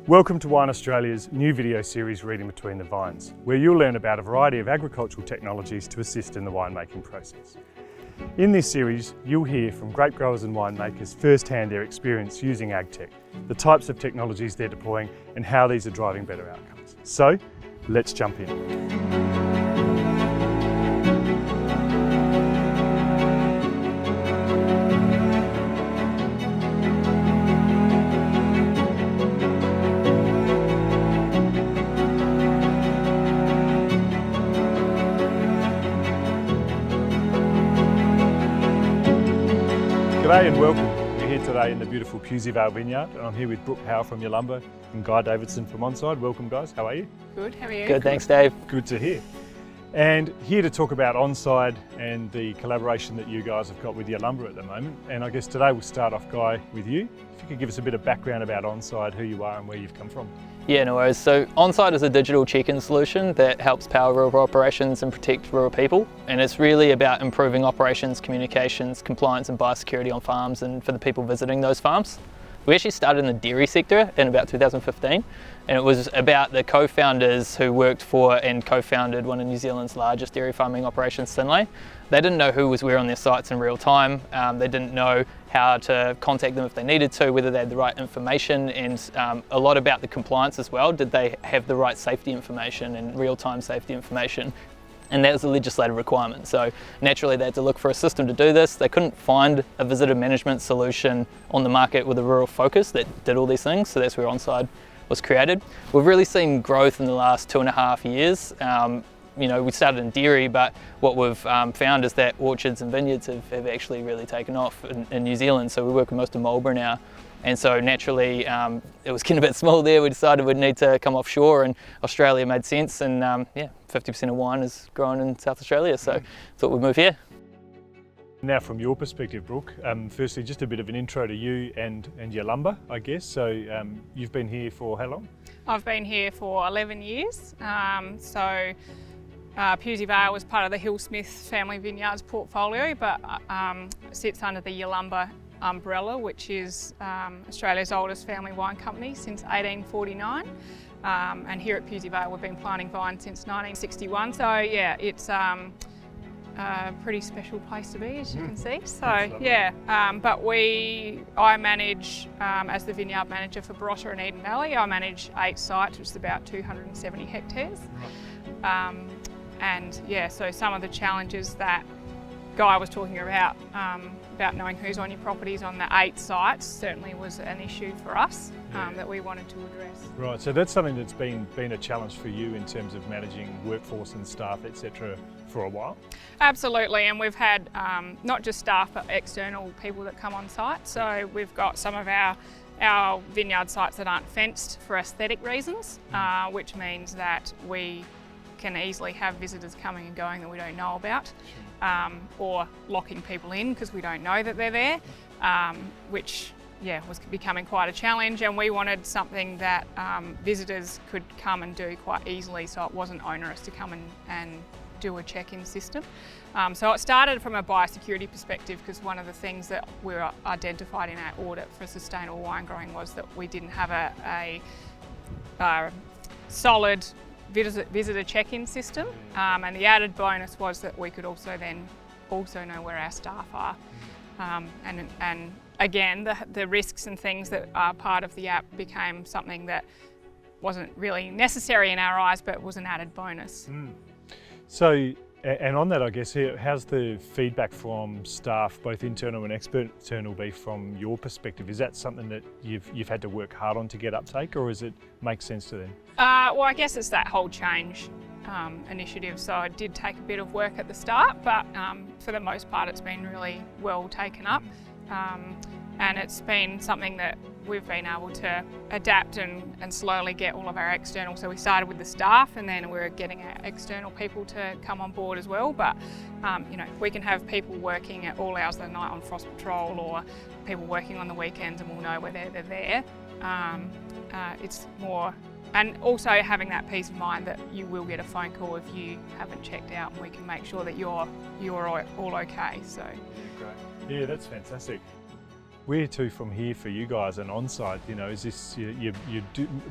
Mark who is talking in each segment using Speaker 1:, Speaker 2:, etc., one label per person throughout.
Speaker 1: Welcome to Wine Australia's new video series Reading Between the Vines, where you'll learn about a variety of agricultural technologies to assist in the winemaking process. In this series, you'll hear from grape growers and winemakers firsthand their experience using agtech, the types of technologies they're deploying and how these are driving better outcomes. So, let's jump in. G'day and welcome. We're here today in the beautiful Pusey Vale vineyard and I'm here with Brooke Howell from Yalumba and Guy Davidson from Onside. Welcome guys, how are you?
Speaker 2: Good, how are you?
Speaker 3: Good, thanks Dave.
Speaker 1: Good to hear. And here to talk about Onside and the collaboration that you guys have got with Yalumba at the moment. And I guess today we'll start off, Guy, with you. If you could give us a bit of background about Onside, who you are and where you've come from.
Speaker 3: Yeah, no worries. So Onside is a digital check-in solution that helps power rural operations and protect rural people. And it's really about improving operations, communications, compliance and biosecurity on farms and for the people visiting those farms. We actually started in the dairy sector in about 2015, and it was about the co-founders who worked for and co-founded one of New Zealand's largest dairy farming operations, Synlait. They didn't know who was where on their sites in real time. They didn't know how to contact them if they needed to, whether they had the right information, and a lot about the compliance as well. Did they have the right safety information and real-time safety information? And that was a legislative requirement. So naturally they had to look for a system to do this. They couldn't find a visitor management solution on the market with a rural focus that did all these things. So that's where Onside was created. We've really seen growth in the last 2.5 years. We started in dairy, but what we've found is that orchards and vineyards have actually really taken off in New Zealand. So we work with most of Marlborough now. And so naturally, it was getting a bit small there. We decided we'd need to come offshore, and Australia made sense. And 50% of wine is grown in South Australia, so thought we'd move here.
Speaker 1: Now from your perspective, Brooke, firstly just a bit of an intro to you and Yalumba, I guess. So you've been here for how long?
Speaker 2: I've been here for 11 years. Pusey Vale was part of the Hillsmith family vineyards portfolio, but sits under the Yalumba umbrella, which is Australia's oldest family wine company since 1849. And here at Pusey Vale we've been planting vines since 1961. So yeah, it's a pretty special place to be, as you can see. So yeah, I manage, as the vineyard manager for Barossa and Eden Valley, I manage 8 sites, which is about 270 hectares. And yeah, so some of the challenges that Guy was talking about knowing who's on your properties on the 8 sites certainly was an issue for us that we wanted to address. Right,
Speaker 1: so that's something that's been a challenge for you in terms of managing workforce and staff, etc. for a while?
Speaker 2: Absolutely, and we've had not just staff but external people that come on site. So we've got some of our vineyard sites that aren't fenced for aesthetic reasons, which means that we can easily have visitors coming and going that we don't know about, or locking people in because we don't know that they're there, which was becoming quite a challenge, and we wanted something that visitors could come and do quite easily, so it wasn't onerous to come and do a check-in system. So it started from a biosecurity perspective, because one of the things that we identified in our audit for sustainable wine growing was that we didn't have a solid visitor check-in system, and the added bonus was that we could also know where our staff are, and again the risks and things that are part of the app became something that wasn't really necessary in our eyes but was an added bonus.
Speaker 1: So, and on that, I guess, how's the feedback from staff, both internal and external, be from your perspective? Is that something that you've had to work hard on to get uptake, or does it make sense to them?
Speaker 2: Well, I guess it's that whole change initiative, so it did take a bit of work at the start, but for the most part it's been really well taken up, and it's been something that we've been able to adapt and slowly get all of our external. So we started with the staff, and then we're getting our external people to come on board as well. But we can have people working at all hours of the night on frost patrol, or people working on the weekends, and we'll know whether they're there. It's more, and also having that peace of mind that you will get a phone call if you haven't checked out, and we can make sure that you're all okay. So
Speaker 1: yeah, great. Yeah, that's fantastic. Where to from here for you guys and Onside? You know, is this you're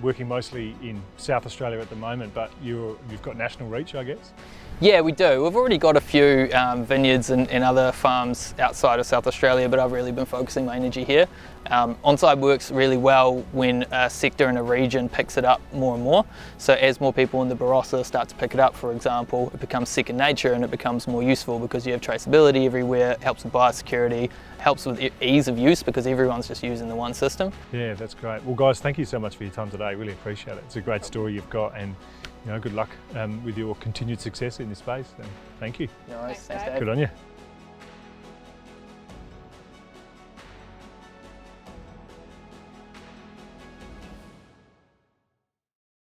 Speaker 1: working mostly in South Australia at the moment, but you've got national reach, I guess?
Speaker 3: Yeah, we do. We've already got a few vineyards and other farms outside of South Australia, but I've really been focusing my energy here. Onside works really well when a sector and a region picks it up more and more. So as more people in the Barossa start to pick it up, for example, it becomes second nature and it becomes more useful because you have traceability everywhere, it helps with biosecurity, helps with ease of use because everyone's just using the one system.
Speaker 1: Yeah, that's great. Well guys, thank you so much for your time today. Really appreciate it. It's a great story you've got, and good luck with your continued success in this space. Thank you.
Speaker 3: No worries.
Speaker 2: Thanks,
Speaker 3: Dave.
Speaker 1: Good on you.